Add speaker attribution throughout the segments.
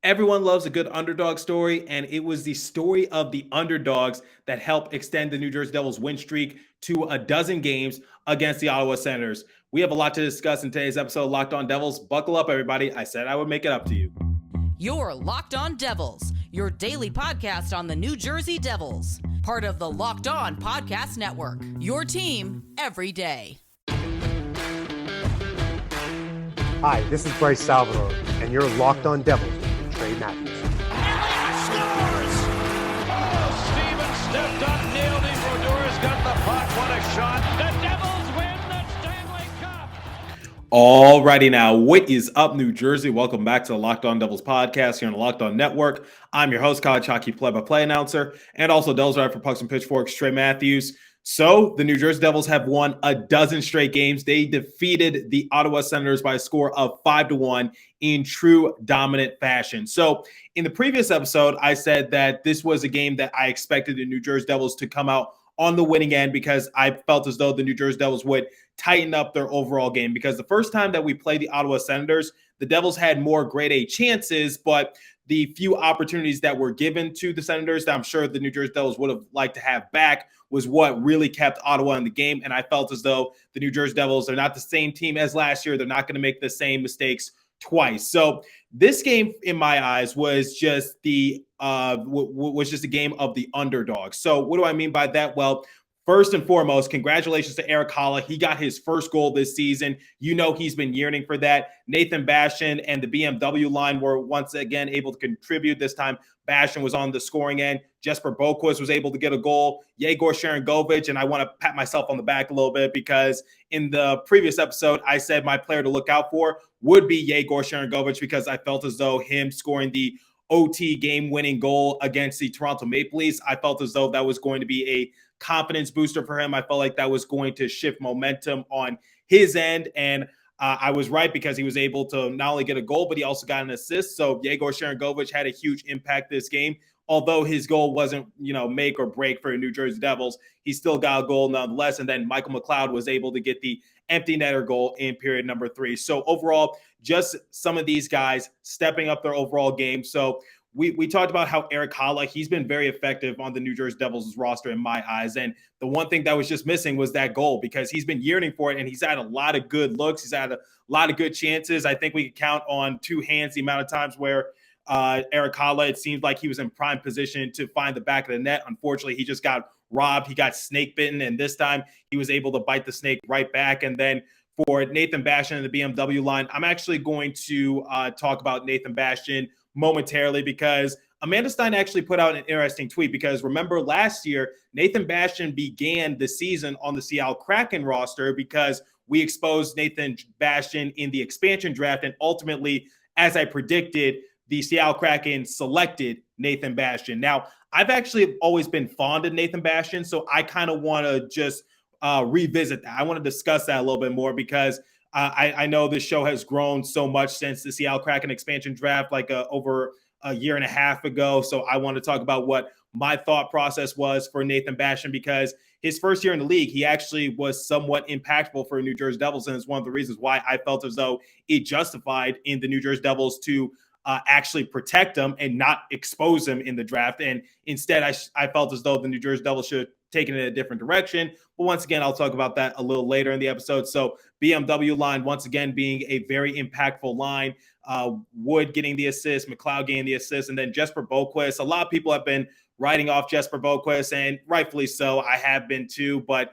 Speaker 1: Everyone loves a good underdog story, and it was the story of the underdogs that helped extend the New Jersey Devils win streak to a dozen games against the Ottawa Senators. We have a lot to discuss in today's episode of Locked On Devils. Buckle up, everybody. I said I would make it up to you.
Speaker 2: You're Locked On Devils, your daily podcast on the New Jersey Devils. Part of the Locked On Podcast Network, your team every day.
Speaker 3: Hi, this is Bryce Salvador, and you're Locked On Devils with Trey Matthews.
Speaker 4: Scores! Oh, Stevens stepped up, nailed him. Brodor's got the puck. What a shot. The Devils win the Stanley Cup.
Speaker 1: Alrighty now, what is up, New Jersey? Welcome back to the Locked On Devils podcast here on the Locked On Network. I'm your host, college hockey play-by-play announcer, and also Devils writer for Pucks and Pitchforks, Trey Matthews. So the New Jersey Devils have won a dozen straight games. They defeated the Ottawa Senators by a score of 5-1 in true dominant fashion. So in the previous episode, I said that this was a game that I expected the New Jersey Devils to come out on the winning end because I felt as though the New Jersey Devils would tighten up their overall game. Because the first time that we played the Ottawa Senators, the Devils had more grade A chances, but the few opportunities that were given to the Senators that I'm sure the New Jersey Devils would have liked to have back was what really kept Ottawa in the game. And I felt as though the New Jersey Devils are not the same team as last year. They're not going to make the same mistakes twice. So this game, in my eyes, was just a game of the underdog. So what do I mean by that? Well, first and foremost, congratulations to Erik Haula. He got his first goal this season. You know he's been yearning for that. Nathan Bastian and the BMW line were once again able to contribute. This time, Bastian was on the scoring end. Jesper Boquist was able to get a goal. Yegor Sharangovich, and I want to pat myself on the back a little bit because in the previous episode, I said my player to look out for would be Yegor Sharangovich because I felt as though him scoring the OT game-winning goal against the Toronto Maple Leafs, I felt as though that was going to be a confidence booster for him. I felt like that was going to shift momentum on his end, and I was right because he was able to not only get a goal, but he also got an assist. So Yegor Sharangovich had a huge impact this game. Although his goal wasn't, make or break for the New Jersey Devils, he still got a goal nonetheless. And then Michael McLeod was able to get the empty netter goal in period number 3. So overall, just some of these guys stepping up their overall game. So we talked about how Erik Haula, he's been very effective on the New Jersey Devils roster in my eyes. And the one thing that was just missing was that goal because he's been yearning for it and he's had a lot of good looks. He's had a lot of good chances. I think we could count on two hands the amount of times where Erik Haula, it seemed like he was in prime position to find the back of the net. Unfortunately, he just got robbed. He got snake bitten. And this time he was able to bite the snake right back. And then for Nathan Bastian and the BMW line, I'm actually going to talk about Nathan Bastian momentarily because Amanda Stein actually put out an interesting tweet because remember last year, Nathan Bastian began the season on the Seattle Kraken roster because we exposed Nathan Bastian in the expansion draft. And ultimately, as I predicted, the Seattle Kraken selected Nathan Bastian. Now, I've actually always been fond of Nathan Bastian, so I kind of want to just revisit that. I want to discuss that a little bit more because I know this show has grown so much since the Seattle Kraken expansion draft, like over a year and a half ago. So I want to talk about what my thought process was for Nathan Bastian because his first year in the league, he actually was somewhat impactful for New Jersey Devils, and it's one of the reasons why I felt as though it justified in the New Jersey Devils to actually protect him and not expose him in the draft. And instead, I felt as though the New Jersey Devils should have taken it a different direction. But once again, I'll talk about that a little later in the episode. So BMW line, once again, being a very impactful line. Wood getting the assist, McLeod getting the assist, and then Jesper Boquist. A lot of people have been writing off Jesper Boquist, and rightfully so. I have been too. But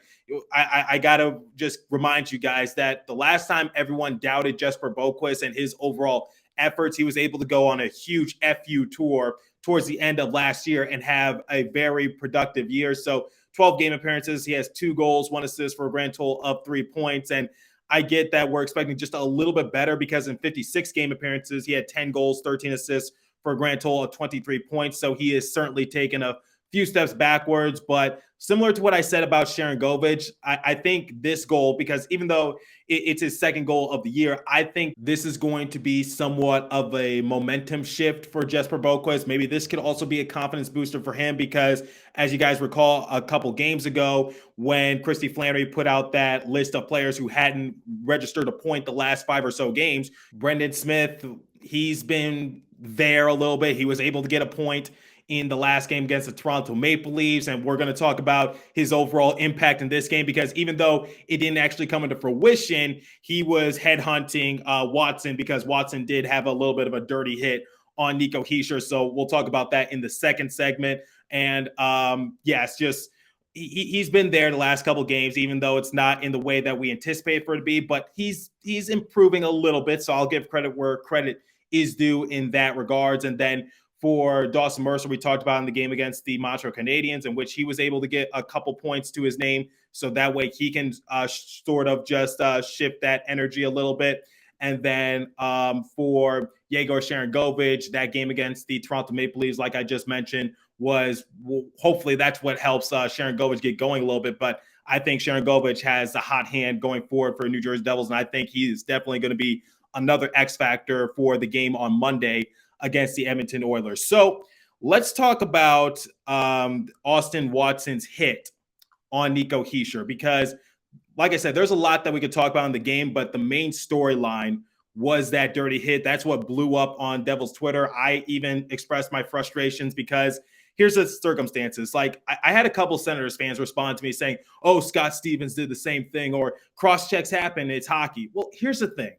Speaker 1: I got to just remind you guys that the last time everyone doubted Jesper Boquist and his overall efforts, he was able to go on a huge FU tour towards the end of last year and have a very productive year. So 12 game appearances, he has 2 goals, 1 assist for a grand total of 3 points. And I get that we're expecting just a little bit better because in 56 game appearances, he had 10 goals, 13 assists for a grand total of 23 points. So he has certainly taken a few steps backwards, but similar to what I said about Sharangovich, I think this goal, because even though it's his second goal of the year, I think this is going to be somewhat of a momentum shift for Jesper Boquist. Maybe this could also be a confidence booster for him because, as you guys recall, a couple games ago when Christy Flannery put out that list of players who hadn't registered a point the last 5 or so games, Brendan Smith, he's been there a little bit. He was able to get a point in the last game against the Toronto Maple Leafs, and we're going to talk about his overall impact in this game because even though it didn't actually come into fruition, he was headhunting Watson because Watson did have a little bit of a dirty hit on Nico Hischier. So we'll talk about that in the second segment. And yes, just he's been there the last couple of games, even though it's not in the way that we anticipate for it to be, but he's improving a little bit. So I'll give credit where credit is due in that regards. And then for Dawson Mercer, we talked about in the game against the Montreal Canadiens, in which he was able to get a couple points to his name. So that way he can sort of just shift that energy a little bit. And then for Yegor Sharangovich, that game against the Toronto Maple Leafs, like I just mentioned, was hopefully that's what helps Sharangovich get going a little bit. But I think Sharangovich has a hot hand going forward for New Jersey Devils, and I think he is definitely going to be another X factor for the game on Monday against the Edmonton Oilers. So let's talk about Austin Watson's hit on Nico Hischier because, like I said, there's a lot that we could talk about in the game, but the main storyline was that dirty hit. That's what blew up on Devils Twitter. I even expressed my frustrations because here's the circumstances. Like I had a couple Senators fans respond to me saying, oh, Scott Stevens did the same thing, or cross checks happen. It's hockey. Well, here's the thing.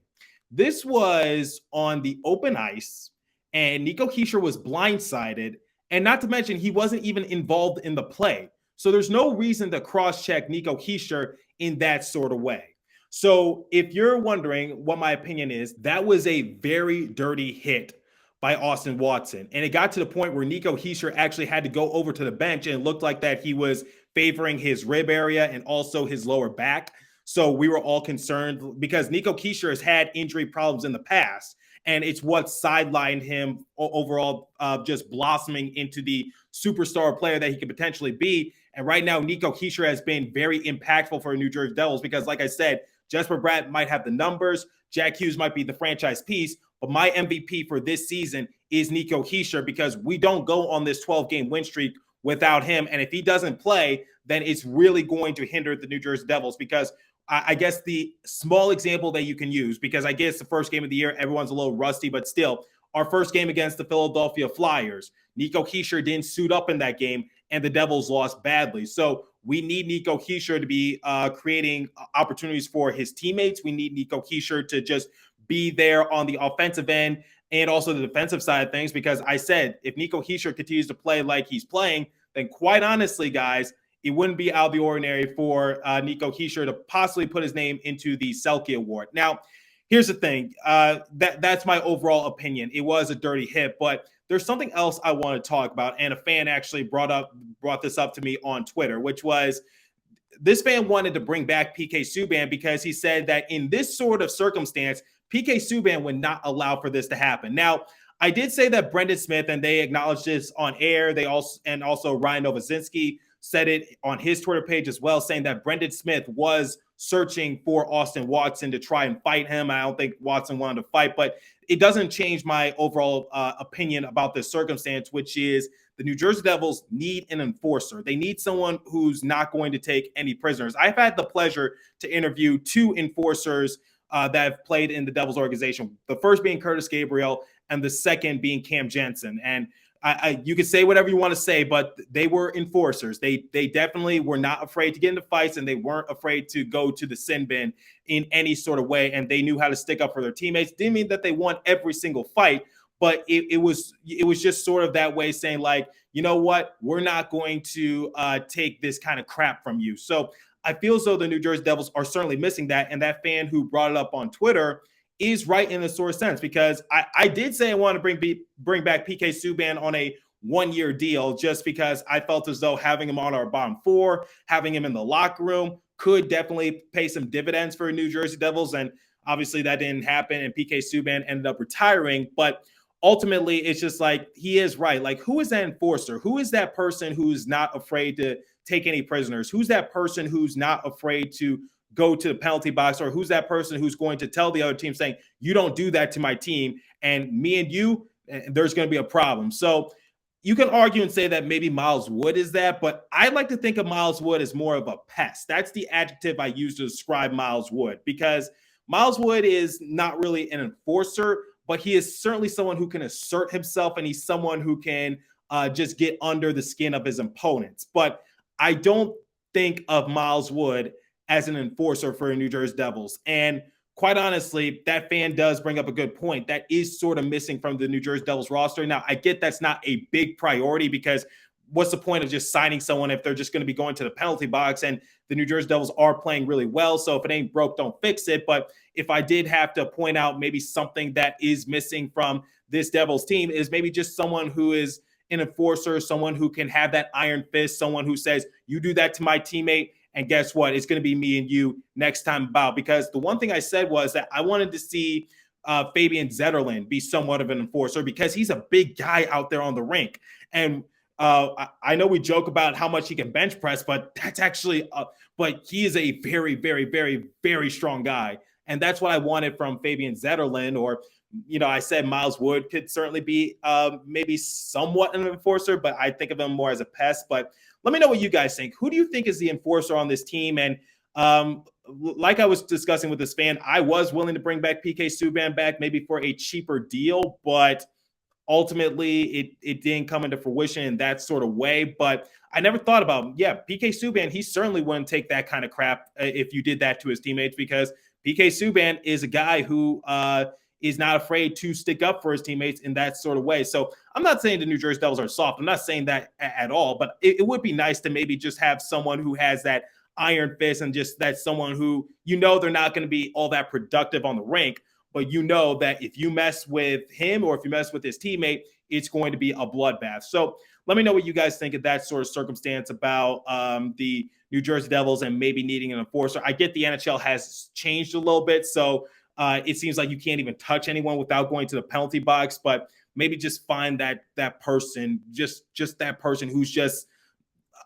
Speaker 1: This was on the open ice, and Nico Hischier was blindsided, and not to mention he wasn't even involved in the play. So there's no reason to cross-check Nico Hischier in that sort of way. So if you're wondering what my opinion is, that was a very dirty hit by Austin Watson. And it got to the point where Nico Hischier actually had to go over to the bench, and it looked like that he was favoring his rib area and also his lower back. So we were all concerned because Nico Hischier has had injury problems in the past, and it's what sidelined him overall, just blossoming into the superstar player that he could potentially be. And right now, Nico Hischier has been very impactful for New Jersey Devils because, like I said, Jesper Bratt might have the numbers, Jack Hughes might be the franchise piece, but my MVP for this season is Nico Hischier because we don't go on this 12-game win streak without him. And if he doesn't play, then it's really going to hinder the New Jersey Devils because I guess the small example that you can use, because I guess the first game of the year, everyone's a little rusty, but still, our first game against the Philadelphia Flyers, Nico Hischier didn't suit up in that game, and the Devils lost badly. So we need Nico Hischier to be creating opportunities for his teammates. We need Nico Hischier to just be there on the offensive end and also the defensive side of things, because I said, if Nico Hischier continues to play like he's playing, then quite honestly, guys, it wouldn't be out of the ordinary for Nico Hischier to possibly put his name into the Selke Award. Now, here's the thing. That's my overall opinion. It was a dirty hit, but there's something else I want to talk about, and a fan actually brought this up to me on Twitter, which was this fan wanted to bring back PK Subban because he said that in this sort of circumstance, PK Subban would not allow for this to happen. Now, I did say that Brendan Smith, and they acknowledged this on air. They also Ryan Novozinski said it on his Twitter page as well, saying that Brendan Smith was searching for Austin Watson to try and fight him. I don't think Watson wanted to fight, but it doesn't change my overall opinion about this circumstance, which is the New Jersey Devils need an enforcer. They need someone who's not going to take any prisoners. I've had the pleasure to interview two enforcers that have played in the Devils organization, the first being Curtis Gabriel and the second being Cam Jensen. And you can say whatever you want to say, but they were enforcers. They definitely were not afraid to get into fights, and they weren't afraid to go to the sin bin in any sort of way. And they knew how to stick up for their teammates. Didn't mean that they won every single fight, but it was just sort of that way, saying like, you know what, we're not going to take this kind of crap from you. So I feel as though the New Jersey Devils are certainly missing that. And that fan who brought it up on Twitter is right in a sort of sense, because I did say I want to bring back PK Subban on a one-year deal, just because I felt as though having him on our bottom four, having him in the locker room could definitely pay some dividends for New Jersey Devils. And obviously that didn't happen, and PK Subban ended up retiring. But ultimately, it's just like, he is right. Like, who is that enforcer? Who is that person who's not afraid to take any prisoners? Who's that person who's not afraid to go to the penalty box? Or who's that person who's going to tell the other team, saying, you don't do that to my team, and me and you, there's going to be a problem? So you can argue and say that maybe Miles Wood is that, but I like to think of Miles Wood as more of a pest. That's the adjective I use to describe Miles Wood, because Miles Wood is not really an enforcer, but he is certainly someone who can assert himself, and he's someone who can just get under the skin of his opponents. But I don't think of Miles Wood as an enforcer for the New Jersey Devils. And quite honestly, that fan does bring up a good point. That is sort of missing from the New Jersey Devils roster. Now, I get that's not a big priority, because what's the point of just signing someone if they're just going to be going to the penalty box? And the New Jersey Devils are playing really well. So if it ain't broke, don't fix it. But if I did have to point out maybe something that is missing from this Devils team, is maybe just someone who is an enforcer, someone who can have that iron fist, someone who says, you do that to my teammate, and guess what? It's going to be me and you next time about. Because the one thing I said was that I wanted to see Fabian Zetterlund be somewhat of an enforcer, because he's a big guy out there on the rink. And I know we joke about how much he can bench press, but that's actually, but he is a very, very, very, very strong guy. And that's what I wanted from Fabian Zetterlund. Or, I said Miles Wood could certainly be maybe somewhat an enforcer, but I think of him more as a pest. But let me know what you guys think. Who do you think is the enforcer on this team? And like I was discussing with this fan, I was willing to bring back PK Subban back maybe for a cheaper deal, but ultimately it didn't come into fruition in that sort of way. But I never thought about, PK Subban, he certainly wouldn't take that kind of crap if you did that to his teammates, because PK Subban is a guy who is not afraid to stick up for his teammates in that sort of way. So I'm not saying the New Jersey Devils are soft. I'm not saying that at all, but it would be nice to maybe just have someone who has that iron fist, and just that someone who, they're not going to be all that productive on the rink, but that if you mess with him or if you mess with his teammate, it's going to be a bloodbath. So let me know what you guys think of that sort of circumstance about the New Jersey Devils and maybe needing an enforcer. I get the NHL has changed a little bit, so it seems like you can't even touch anyone without going to the penalty box, but maybe just find that person, just that person who's just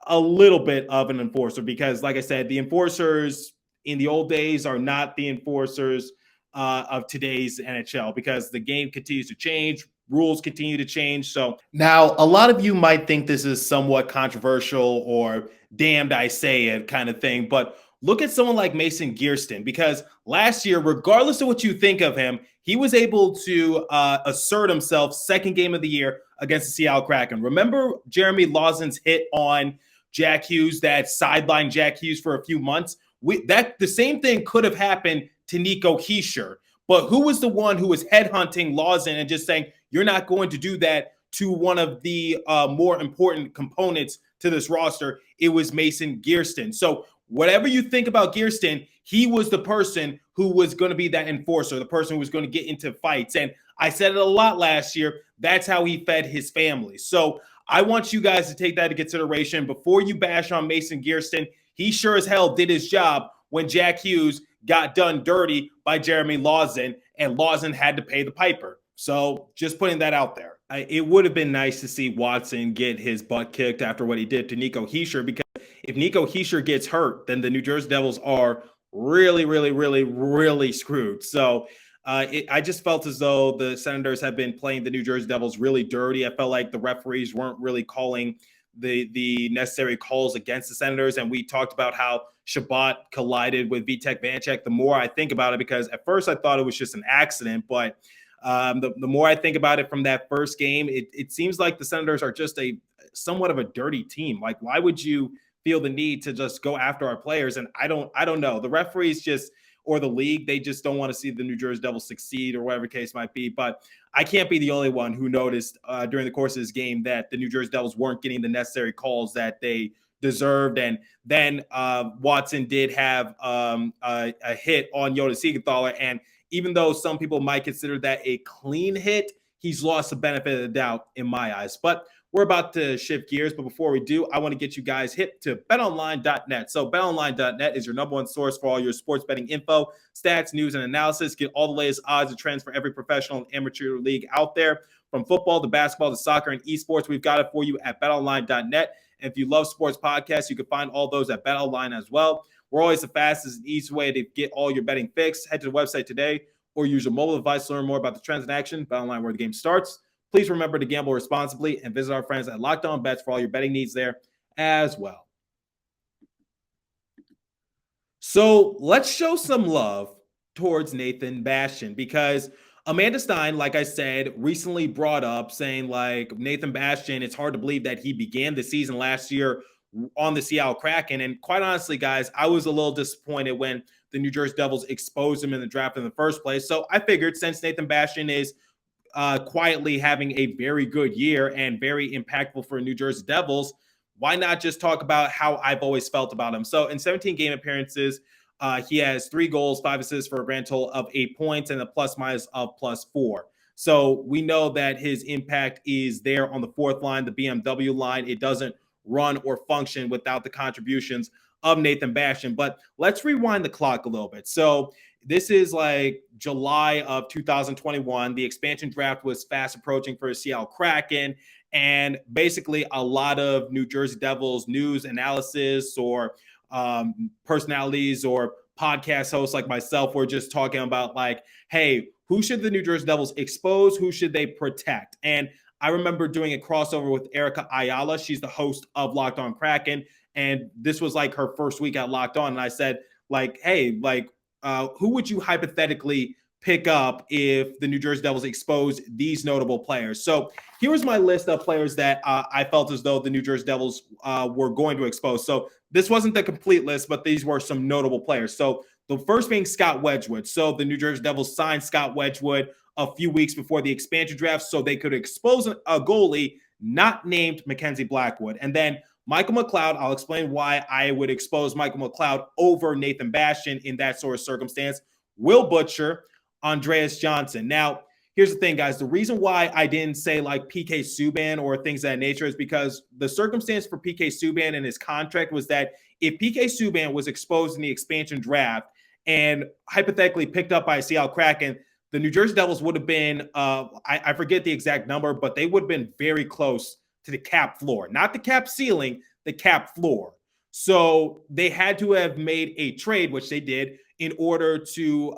Speaker 1: a little bit of an enforcer. Because like I said, the enforcers in the old days are not the enforcers of today's NHL, because the game continues to change, rules continue to change. So now a lot of you might think this is somewhat controversial or damned I say it kind of thing, but look at someone like Mason Gearston, because last year, regardless of what you think of him, he was able to assert himself second game of the year against the Seattle Kraken. Remember Jeremy Lawson's hit on Jack Hughes that sidelined Jack Hughes for a few months? The same thing could have happened to Nico Hischier. But who was the one who was headhunting Lawson and just saying, you're not going to do that to one of the more important components to this roster? It was Mason Gearston. So whatever you think about Gearston, he was the person who was going to be that enforcer, the person who was going to get into fights. And I said it a lot last year. That's how he fed his family. So I want you guys to take that into consideration before you bash on Mason Gearston. He sure as hell did his job when Jack Hughes got done dirty by Jeremy Lawson, and Lawson had to pay the piper. So just putting that out there. It would have been nice to see Watson get his butt kicked after what he did to Nico Hischier, because if Nico Hischier gets hurt, then the New Jersey Devils are really, really, really, really screwed. So I just felt as though the Senators have been playing the New Jersey Devils really dirty. I felt like the referees weren't really calling the necessary calls against the Senators. And we talked about how Shabbat collided with Vitek Vanecek. The more I think about it, because at first I thought it was just an accident, but the more I think about it from that first game, it seems like the Senators are just somewhat of a dirty team. Like, why would you feel the need to just go after our players? And I don't know. The referees or the league, they just don't want to see the New Jersey Devils succeed, or whatever the case might be. But I can't be the only one who noticed during the course of this game that the New Jersey Devils weren't getting the necessary calls that they deserved. And then Watson did have a hit on Jonas Siegenthaler. And even though some people might consider that a clean hit, he's lost the benefit of the doubt in my eyes. But we're about to shift gears, but before we do, I want to get you guys hip to betonline.net. So betonline.net is your number one source for all your sports betting info, stats, news, and analysis. Get all the latest odds and trends for every professional and amateur league out there. From football to basketball to soccer and esports, we've got it for you at betonline.net. And if you love sports podcasts, you can find all those at BetOnline as well. We're always the fastest and easiest way to get all your betting fix. Head to the website today or use your mobile device to learn more about the trends in action. BetOnline, where the game starts. Please remember to gamble responsibly and visit our friends at Locked On Bets for all your betting needs there as well. So let's show some love towards Nathan Bastian, because Amanda Stein, like I said, recently brought up saying like Nathan Bastian, it's hard to believe that he began the season last year on the Seattle Kraken. And quite honestly, guys, I was a little disappointed when the New Jersey Devils exposed him in the draft in the first place. So I figured since Nathan Bastian is quietly having a very good year and very impactful for New Jersey Devils, why not just talk about how I've always felt about him? So in 17 game appearances, he has 3 goals, 5 assists for a grand total of 8 points and a plus minus of +4. So we know that his impact is there on the fourth line, the BMW line. It doesn't run or function without the contributions of Nathan Bastian. But let's rewind the clock a little bit. So this is like July of 2021. The expansion draft was fast approaching for the Seattle Kraken. And basically, a lot of New Jersey Devils news analysis or personalities or podcast hosts like myself were just talking about like, hey, who should the New Jersey Devils expose? Who should they protect? And I remember doing a crossover with Erica Ayala. She's the host of Locked On Kraken. And this was like her first week at Locked On. And I said, like, hey, like, who would you hypothetically pick up if the New Jersey Devils expose these notable players? So here was my list of players that I felt as though the New Jersey Devils were going to expose. So this wasn't the complete list, but these were some notable players. So the first being Scott Wedgwood. So the New Jersey Devils signed Scott Wedgwood a few weeks before the expansion draft so they could expose a goalie not named Mackenzie Blackwood. And then Michael McLeod, I'll explain why I would expose Michael McLeod over Nathan Bastian in that sort of circumstance. Will Butcher, Andreas Johnson. Now, here's the thing, guys. The reason why I didn't say like PK Subban or things of that nature is because the circumstance for PK Subban and his contract was that if PK Subban was exposed in the expansion draft and hypothetically picked up by a Seattle Kraken, the New Jersey Devils would have been, I forget the exact number, but they would have been very close to the cap floor, not the cap ceiling, the cap floor. So they had to have made a trade, which they did, in order to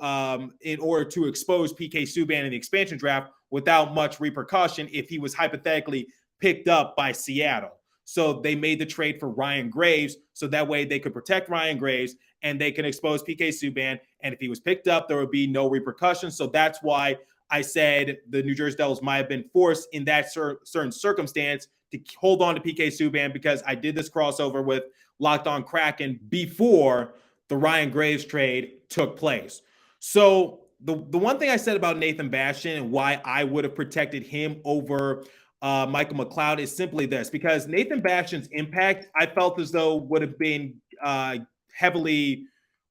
Speaker 1: expose PK Subban in the expansion draft without much repercussion if he was hypothetically picked up by Seattle. So they made the trade for Ryan Graves, so that way they could protect Ryan Graves and they can expose PK Subban. And if he was picked up, there would be no repercussions. So that's why I said the New Jersey Devils might have been forced in that certain circumstance to hold on to PK Subban, because I did this crossover with Locked On Kraken before the Ryan Graves trade took place. So the one thing I said about Nathan Bastian and why I would have protected him over Michael McLeod is simply this, because Nathan Bastian's impact, I felt as though would have been heavily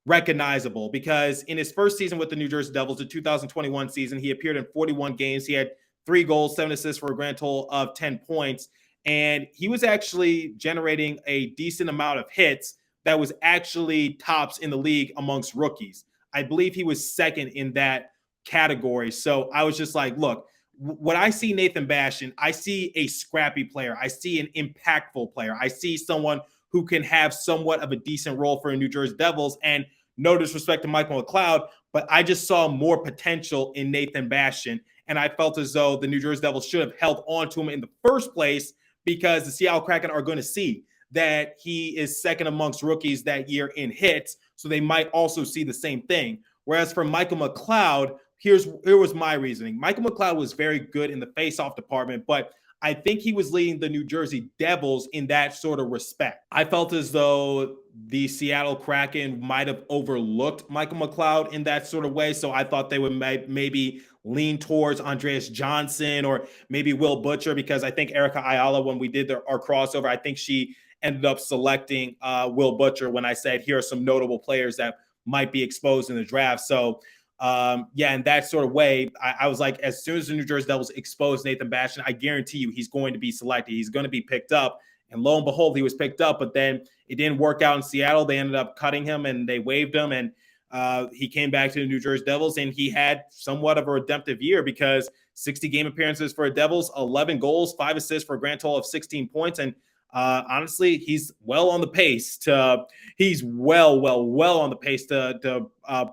Speaker 1: recognizable, because in his first season with the New Jersey Devils, the 2021 season, he appeared in 41 games. He had 3 goals, 7 assists for a grand total of 10 points. And he was actually generating a decent amount of hits that was actually tops in the league amongst rookies. I believe he was second in that category. So I was just like, look, when I see Nathan Bastian, I see a scrappy player. I see an impactful player. I see someone who can have somewhat of a decent role for the New Jersey Devils. And no disrespect to Michael McLeod, but I just saw more potential in Nathan Bastian. And I felt as though the New Jersey Devils should have held on to him in the first place, because the Seattle Kraken are going to see that he is second amongst rookies that year in hits. So they might also see the same thing. Whereas for Michael McLeod, here was my reasoning. Michael McLeod was very good in the faceoff department, but I think he was leading the New Jersey Devils in that sort of respect. I felt as though the Seattle Kraken might have overlooked Michael McLeod in that sort of way. So I thought they would maybe lean towards Andreas Johnson or maybe Will Butcher, because I think Erica Ayala, when we did our crossover, I think she ended up selecting Will Butcher when I said, here are some notable players that might be exposed in the draft. So in that sort of way, I was like, as soon as the New Jersey Devils expose Nathan Bastian, I guarantee you he's going to be selected. He's going to be picked up. And lo and behold, he was picked up, but then it didn't work out in Seattle. They ended up cutting him and they waived him. And he came back to the New Jersey Devils, and he had somewhat of a redemptive year, because 60 game appearances for the Devils, 11 goals, 5 assists for a grand total of 16 points. And honestly, he's well on the pace to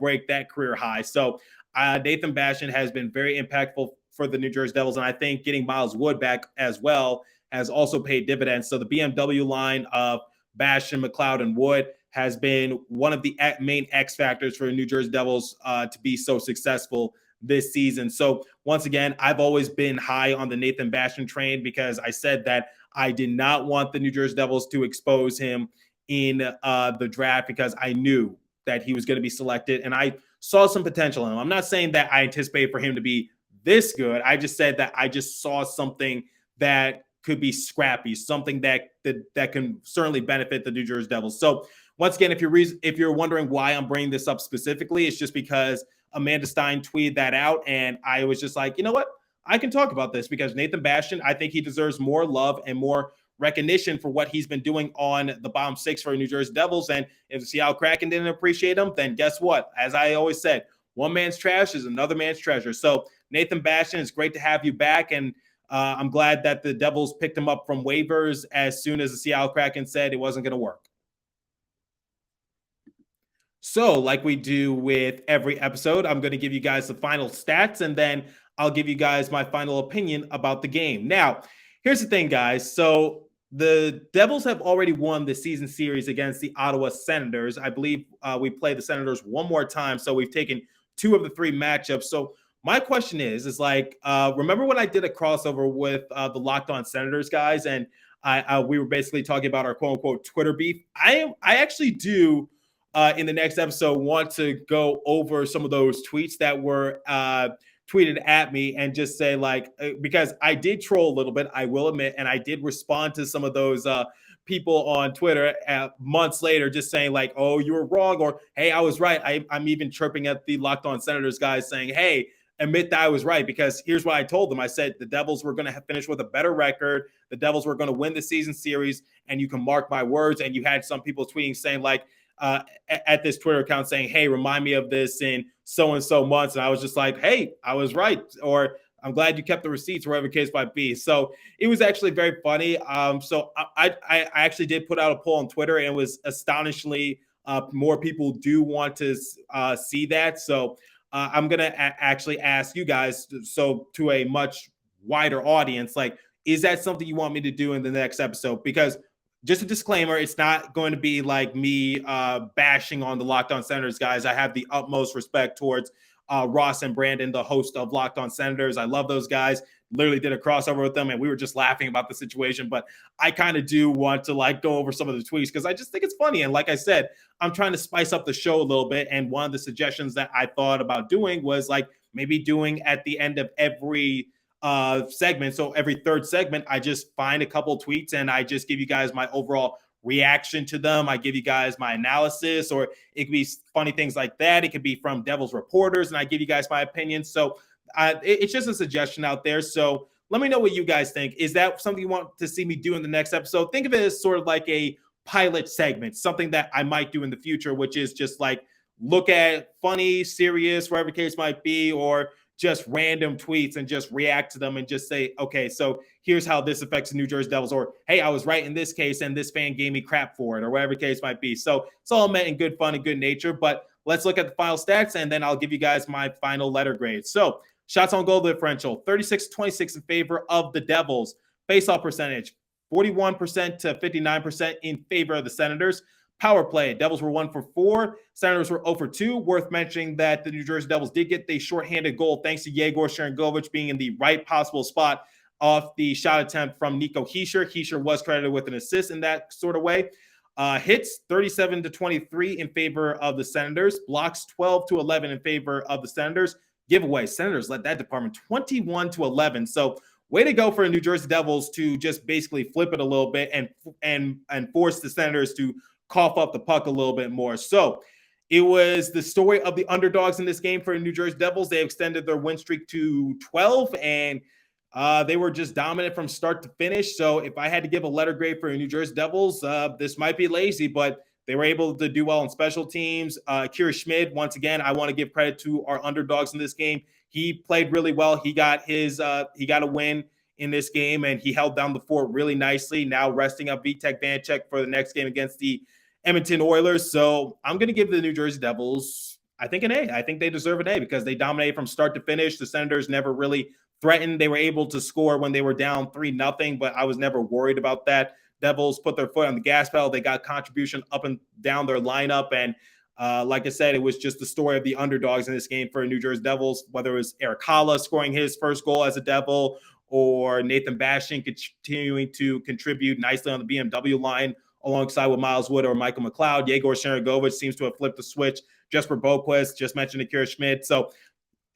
Speaker 1: break that career high. So Nathan Bastian has been very impactful for the New Jersey Devils. And I think getting Miles Wood back as well has also paid dividends. So the BMW line of Bastian, McLeod, and Wood has been one of the main X factors for the New Jersey Devils to be so successful this season. So once again, I've always been high on the Nathan Bastian train because I said that I did not want the New Jersey Devils to expose him in the draft because I knew that he was going to be selected and I saw some potential in him. I'm not saying that I anticipate for him to be this good. I just said that I just saw something that could be scrappy, something that can certainly benefit the New Jersey Devils. So once again, if you're wondering why I'm bringing this up specifically, it's just because Amanda Stein tweeted that out, and I was just like, you know what? I can talk about this because Nathan Bastian, I think he deserves more love and more recognition for what he's been doing on the bottom six for New Jersey Devils. And if the Seattle Kraken didn't appreciate him, then guess what? As I always said, one man's trash is another man's treasure. So Nathan Bastian, it's great to have you back. And I'm glad that the Devils picked him up from waivers as soon as the Seattle Kraken said it wasn't going to work. So like we do with every episode, I'm going to give you guys the final stats, and then I'll give you guys my final opinion about the game. Now, here's the thing, guys. So the Devils have already won the season series against the Ottawa Senators. I believe we play the Senators one more time, so we've taken 2 of the 3 matchups. So my question is like, remember when I did a crossover with the Locked On Senators guys, and we were basically talking about our quote-unquote Twitter beef? I actually do, in the next episode, want to go over some of those tweets that were tweeted at me and just say like, because I did troll a little bit, I will admit, and I did respond to some of those people on Twitter months later just saying like, oh, you were wrong, or hey, I was right. I'm even chirping at the Locked On Senators guys saying, hey, admit that I was right, because here's what I told them. I said the Devils were going to finish with a better record. The Devils were going to win the season series, and you can mark my words. And you had some people tweeting saying like, at this Twitter account saying, hey, remind me of this in so-and-so months. And I was just like, hey, I was right. Or I'm glad you kept the receipts, wherever the case might be. So it was actually very funny. So I actually did put out a poll on Twitter, and it was astonishingly more people do want to see that. So I'm going to actually ask you guys, so to a much wider audience, like, is that something you want me to do in the next episode? Because just a disclaimer, it's not going to be like me bashing on the Locked On Senators guys. I have the utmost respect towards Ross and Brandon, the host of Locked On Senators. I love those guys. Literally did a crossover with them, and we were just laughing about the situation. But I kind of do want to like go over some of the tweets because I just think it's funny. And like I said, I'm trying to spice up the show a little bit. And one of the suggestions that I thought about doing was like maybe doing at the end of every segment. So every third segment, I just find a couple tweets and I just give you guys my overall reaction to them. I give you guys my analysis, or it could be funny things like that. It could be from Devils reporters, and I give you guys my opinion. So it's just a suggestion out there. So let me know what you guys think. Is that something you want to see me do in the next episode? Think of it as sort of like a pilot segment, something that I might do in the future, which is just like look at funny, serious, whatever the case might be, or just random tweets and just react to them and just say, okay, so here's how this affects the New Jersey Devils, or hey, I was right in this case and this fan gave me crap for it, or whatever the case might be. So it's all meant in good fun and good nature, but let's look at the final stats and then I'll give you guys my final letter grade. So shots on goal differential, 36-26 in favor of the Devils. Faceoff percentage, 41% to 59% in favor of the Senators. Power play, Devils were 1 for 4. Senators were 0 for 2. Worth mentioning that the New Jersey Devils did get the shorthanded goal thanks to Yegor Sharangovich being in the right possible spot off the shot attempt from Nico Hischier. Hischier was credited with an assist in that sort of way. Hits 37-23 in favor of the Senators. Blocks 12-11 in favor of the Senators. Giveaway, Senators led that department 21-11. So way to go for the New Jersey Devils to just basically flip it a little bit and force the Senators to cough up the puck a little bit more. So it was the story of the underdogs in this game for the New Jersey Devils. They extended their win streak to 12, and they were just dominant from start to finish. So if I had to give a letter grade for the New Jersey Devils, this might be lazy, but they were able to do well on special teams. Akira Schmid, once again, I want to give credit to our underdogs in this game. He played really well. He got a win in this game, and he held down the fort really nicely. Now resting up Vitek Vanecek for the next game against the Edmonton Oilers. So I'm going to give the New Jersey Devils, I think, an A. I think they deserve an A because they dominated from start to finish. The Senators never really threatened. They were able to score when they were down 3-0, but I was never worried about that. Devils put their foot on the gas pedal. They got contribution up and down their lineup, and Like I said, it was just the story of the underdogs in this game for New Jersey Devils, whether it was Eric Haula scoring his first goal as a Devil or Nathan Bastian continuing to contribute nicely on the BMW line alongside with Miles Wood or Michael McLeod. Yegor Sharangovich seems to have flipped the switch. Jesper Boquist, just mentioned Akira Schmid. So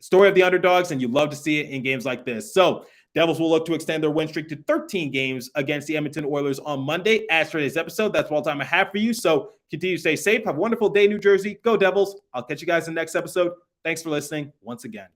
Speaker 1: story of the underdogs, and you love to see it in games like this. So Devils will look to extend their win streak to 13 games against the Edmonton Oilers on Monday. As for today's episode, that's all the time I have for you. So continue to stay safe. Have a wonderful day, New Jersey. Go Devils. I'll catch you guys in the next episode. Thanks for listening once again.